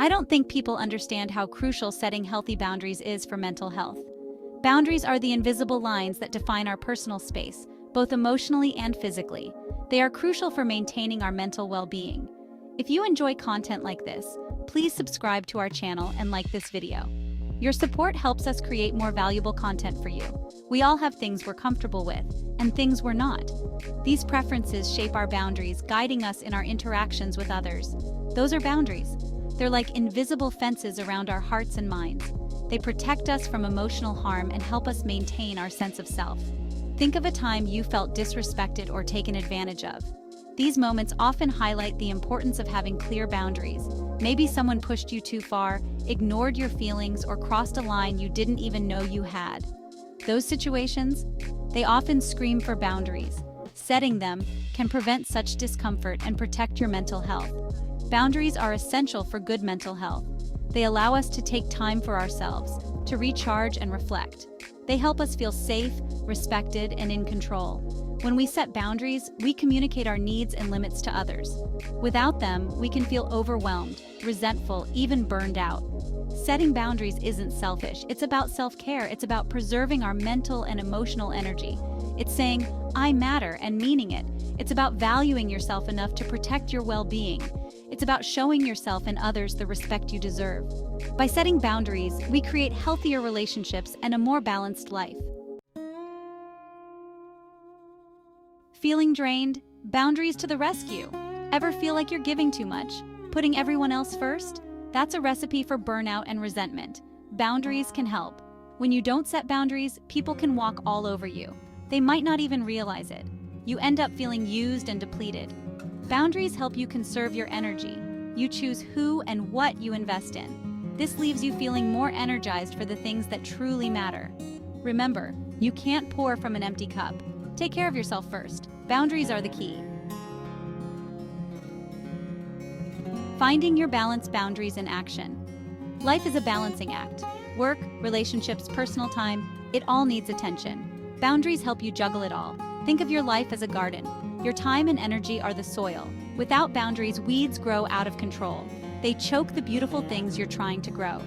I don't think people understand how crucial setting healthy boundaries is for mental health. Boundaries are the invisible lines that define our personal space, both emotionally and physically. They are crucial for maintaining our mental well-being. If you enjoy content like this, please subscribe to our channel and like this video. Your support helps us create more valuable content for you. We all have things we're comfortable with and things we're not. These preferences shape our boundaries, guiding us in our interactions with others. Those are boundaries. They're like invisible fences around our hearts and minds. They protect us from emotional harm and help us maintain our sense of self. Think of a time you felt disrespected or taken advantage of. These moments often highlight the importance of having clear boundaries. Maybe someone pushed you too far, ignored your feelings, or crossed a line you didn't even know you had. Those situations, they often scream for boundaries. Setting them can prevent such discomfort and protect your mental health. Boundaries are essential for good mental health. They allow us to take time for ourselves, to recharge and reflect. They help us feel safe, respected, and in control. When we set boundaries, we communicate our needs and limits to others. Without them, we can feel overwhelmed, resentful, even burned out. Setting boundaries isn't selfish. It's about self-care. It's about preserving our mental and emotional energy. It's saying, "I matter," and meaning it. It's about valuing yourself enough to protect your well-being. It's about showing yourself and others the respect you deserve. By setting boundaries, we create healthier relationships and a more balanced life. Feeling drained? Boundaries to the rescue. Ever feel like you're giving too much? Putting everyone else first? That's a recipe for burnout and resentment. Boundaries can help. When you don't set boundaries, people can walk all over you. They might not even realize it. You end up feeling used and depleted. Boundaries help you conserve your energy. You choose who and what you invest in. This leaves you feeling more energized for the things that truly matter. Remember, you can't pour from an empty cup. Take care of yourself first. Boundaries are the key. Finding your balanced boundaries in action. Life is a balancing act. Work, relationships, personal time, it all needs attention. Boundaries help you juggle it all. Think of your life as a garden. Your time and energy are the soil. Without boundaries, weeds grow out of control. They choke the beautiful things you're trying to grow.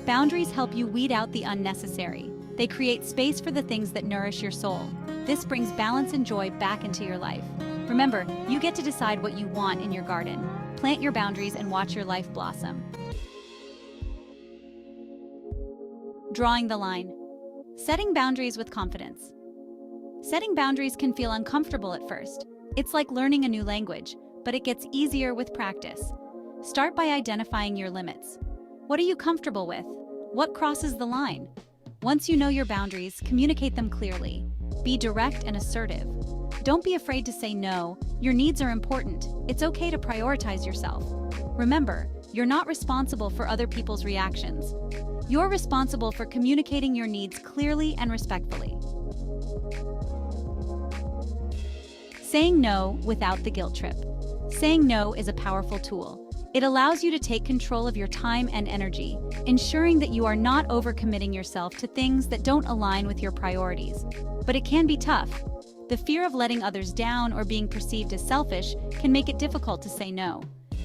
Boundaries help you weed out the unnecessary. They create space for the things that nourish your soul. This brings balance and joy back into your life. Remember, you get to decide what you want in your garden. Plant your boundaries and watch your life blossom. Drawing the line. Setting boundaries with confidence. Setting boundaries can feel uncomfortable at first. It's like learning a new language, but it gets easier with practice. Start by identifying your limits. What are you comfortable with? What crosses the line? Once you know your boundaries, communicate them clearly. Be direct and assertive. Don't be afraid to say no. Your needs are important. It's okay to prioritize yourself. Remember, you're not responsible for other people's reactions. You're responsible for communicating your needs clearly and respectfully. Saying no without the guilt trip. Saying no is a powerful tool. It allows you to take control of your time and energy, ensuring that you are not overcommitting yourself to things that don't align with your priorities. But it can be tough. The fear of letting others down or being perceived as selfish can make it difficult to say no.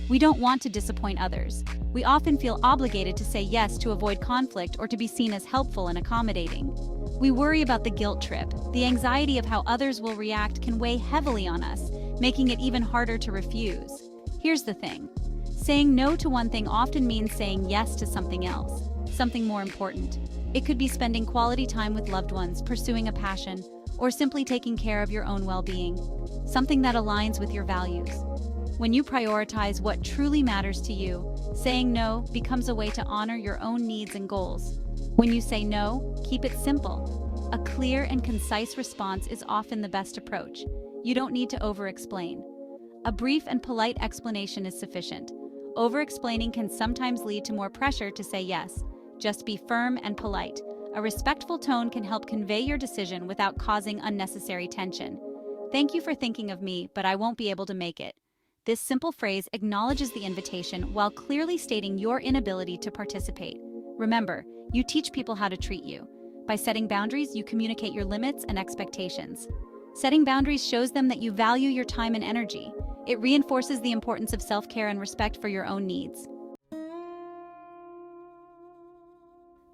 We don't want to disappoint others. We often feel obligated to say yes to avoid conflict or to be seen as helpful and accommodating. We worry about the guilt trip. The anxiety of how others will react can weigh heavily on us, making it even harder to refuse. Here's the thing. Saying no to one thing often means saying yes to something else, something more important. It could be spending quality time with loved ones, pursuing a passion, or simply taking care of your own well-being, something that aligns with your values. When you prioritize what truly matters to you, saying no becomes a way to honor your own needs and goals. When you say no, keep it simple. A clear and concise response is often the best approach. You don't need to over-explain. A brief and polite explanation is sufficient. Over-explaining can sometimes lead to more pressure to say yes. Just be firm and polite. A respectful tone can help convey your decision without causing unnecessary tension. Thank you for thinking of me, but I won't be able to make it. This simple phrase acknowledges the invitation while clearly stating your inability to participate. Remember, you teach people how to treat you. By setting boundaries, you communicate your limits and expectations. Setting boundaries shows them that you value your time and energy. It reinforces the importance of self-care and respect for your own needs.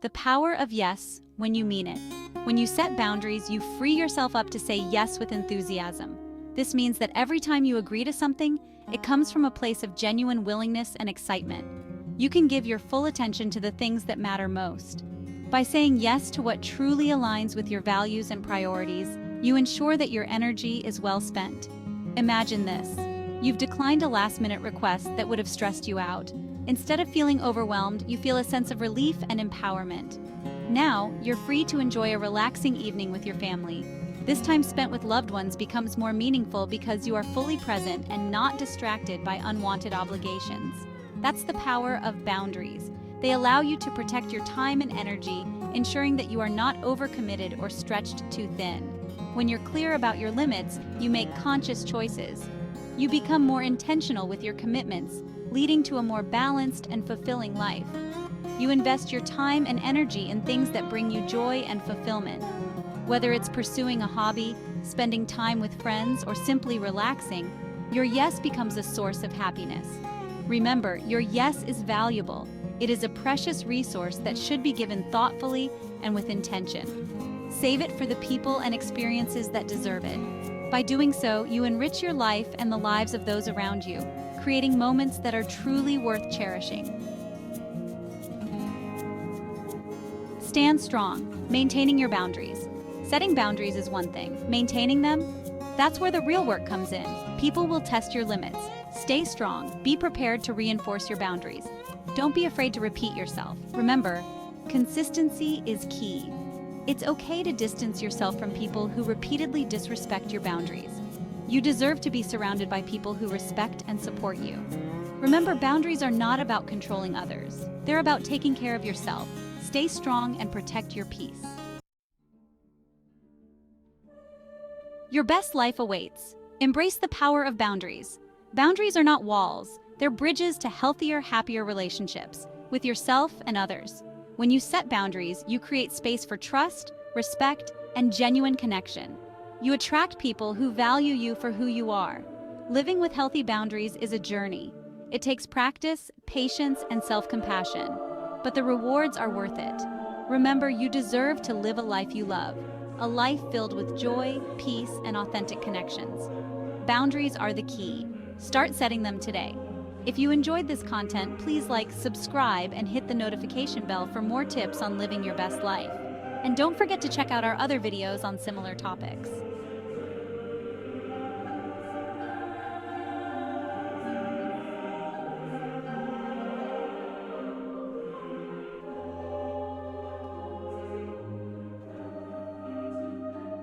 The power of yes when you mean it. When you set boundaries, you free yourself up to say yes with enthusiasm. This means that every time you agree to something, it comes from a place of genuine willingness and excitement. You can give your full attention to the things that matter most. By saying yes to what truly aligns with your values and priorities, you ensure that your energy is well spent. Imagine this. You've declined a last-minute request that would have stressed you out. Instead of feeling overwhelmed, you feel a sense of relief and empowerment. Now, you're free to enjoy a relaxing evening with your family. This time spent with loved ones becomes more meaningful because you are fully present and not distracted by unwanted obligations. That's the power of boundaries. They allow you to protect your time and energy, ensuring that you are not overcommitted or stretched too thin. When you're clear about your limits, you make conscious choices. You become more intentional with your commitments, leading to a more balanced and fulfilling life. You invest your time and energy in things that bring you joy and fulfillment. Whether it's pursuing a hobby, spending time with friends, or simply relaxing, your yes becomes a source of happiness. Remember, your yes is valuable. It is a precious resource that should be given thoughtfully and with intention. Save it for the people and experiences that deserve it. By doing so, you enrich your life and the lives of those around you, creating moments that are truly worth cherishing. Stand strong, maintaining your boundaries. Setting boundaries is one thing. Maintaining them? That's where the real work comes in. People will test your limits. Stay strong. Be prepared to reinforce your boundaries. Don't be afraid to repeat yourself. Remember, consistency is key. It's okay to distance yourself from people who repeatedly disrespect your boundaries. You deserve to be surrounded by people who respect and support you. Remember, boundaries are not about controlling others. They're about taking care of yourself. Stay strong and protect your peace. Your best life awaits. Embrace the power of boundaries. Boundaries are not walls. They're bridges to healthier, happier relationships with yourself and others. When you set boundaries, you create space for trust, respect, and genuine connection. You attract people who value you for who you are. Living with healthy boundaries is a journey. It takes practice, patience, and self-compassion, but the rewards are worth it. Remember, you deserve to live a life you love, a life filled with joy, peace, and authentic connections. Boundaries are the key. Start setting them today. If you enjoyed this content, please like, subscribe, and hit the notification bell for more tips on living your best life. And don't forget to check out our other videos on similar topics.